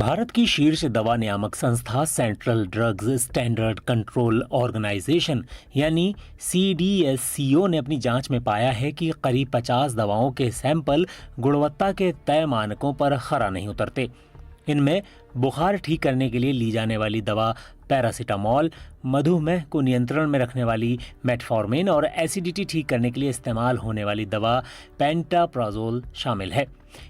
भारत की शीर्ष दवा नियामक संस्था central drugs standard control organisation यानी सीडीएससीओ ने अपनी जांच में पाया है कि करीब 50 दवाओं के सैंपल गुणवत्ता के तय मानकों पर खरा नहीं उतरते। इनमें बुखार ठीक करने के लिए ली जाने वाली दवा पैरासीटामोल, मधुमेह को नियंत्रण में रखने वाली मेटफॉर्मिन और एसिडिटी ठीक करने के लिए इस्तेमाल होने वाली दवा पेंटाप्राजोल शामिल है।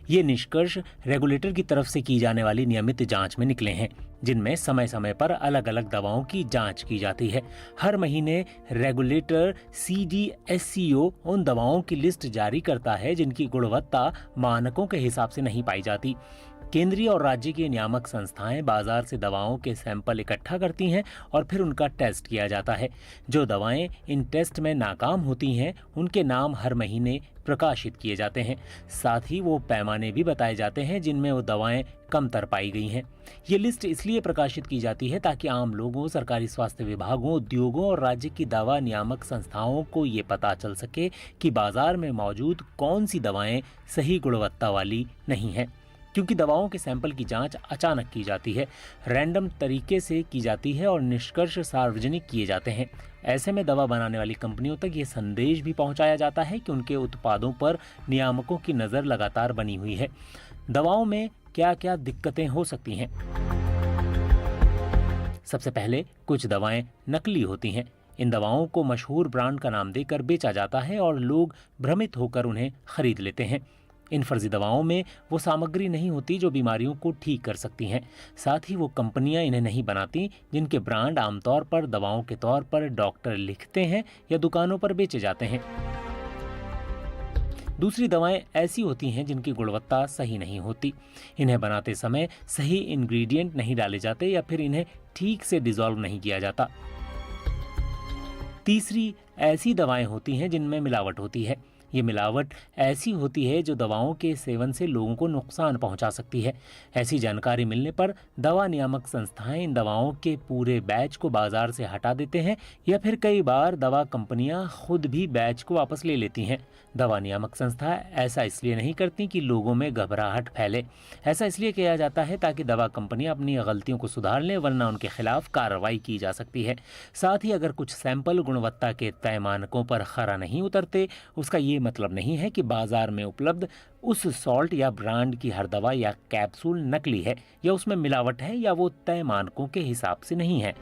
ये निष्कर्ष रेगुलेटर की तरफ से की जाने वाली नियमित जांच में निकले हैं, जिनमें समय समय पर अलग अलग दवाओं की जांच की जाती है। हर महीने रेगुलेटर सीडीएससीओ उन दवाओं की लिस्ट जारी करता है जिनकी गुणवत्ता मानकों के हिसाब से नहीं पाई जाती। केंद्रीय और राज्य की नियामक संस्थाएं बाजार से दवाओं के सैंपल इकट्ठा करती हैं और फिर उनका टेस्ट किया जाता है। जो दवाएं इन टेस्ट में नाकाम होती हैं, उनके नाम हर महीने प्रकाशित किए जाते हैं। साथ ही वो पैमाने भी बताए जाते हैं जिनमें वो दवाएं कमतर पाई गई हैं। ये लिस्ट इसलिए प्रकाशित की जाती है ताकि आम लोगों, सरकारी स्वास्थ्य विभागों, उद्योगों और राज्य की दवा नियामक संस्थाओं को ये पता चल सके कि बाजार में मौजूद कौन सी दवाएं सही गुणवत्ता वाली नहीं हैं। क्योंकि दवाओं के सैंपल की जांच अचानक की जाती है, रैंडम तरीके से की जाती है और निष्कर्ष सार्वजनिक किए जाते हैं, ऐसे में दवा बनाने वाली कंपनियों तक ये संदेश भी पहुंचाया जाता है कि उनके उत्पादों पर नियामकों की नज़र लगातार बनी हुई है। दवाओं में क्या क्या दिक्कतें हो सकती हैं? सबसे पहले, कुछ दवाएं नकली होती हैं। इन दवाओं को मशहूर ब्रांड का नाम देकर बेचा जाता है और लोग भ्रमित होकर उन्हें खरीद लेते हैं। इन फर्जी दवाओं में वो सामग्री नहीं होती जो बीमारियों को ठीक कर सकती हैं। साथ ही वो कंपनियां इन्हें नहीं बनाती जिनके ब्रांड आमतौर पर दवाओं के तौर पर डॉक्टर लिखते हैं या दुकानों पर बेचे जाते हैं। दूसरी दवाएं ऐसी होती हैं जिनकी गुणवत्ता सही नहीं होती। इन्हें बनाते समय सही इंग्रेडिएंट नहीं डाले जाते या फिर इन्हें ठीक से डिसॉल्व नहीं किया जाता। तीसरी ऐसी दवाएं होती हैं जिनमें मिलावट होती है। ये मिलावट ऐसी होती है जो दवाओं के सेवन से लोगों को नुकसान पहुंचा सकती है। ऐसी जानकारी मिलने पर दवा नियामक संस्थाएं इन दवाओं के पूरे बैच को बाजार से हटा देते हैं या फिर कई बार दवा कंपनियां खुद भी बैच को वापस ले लेती हैं। दवा नियामक संस्था ऐसा इसलिए नहीं करती कि लोगों में घबराहट फैले। ऐसा इसलिए किया जाता है ताकि दवा कंपनियां अपनी गलतियों को सुधार लें, वरना उनके खिलाफ कार्रवाई की जा सकती है। साथ ही अगर कुछ सैंपल गुणवत्ता के तय मानकों पर खरा नहीं उतरते, उसका ये मतलब नहीं है कि बाजार में उपलब्ध उस सॉल्ट या ब्रांड की हर दवा या कैप्सूल नकली है या उसमें मिलावट है या वो तय मानकों के हिसाब से नहीं है।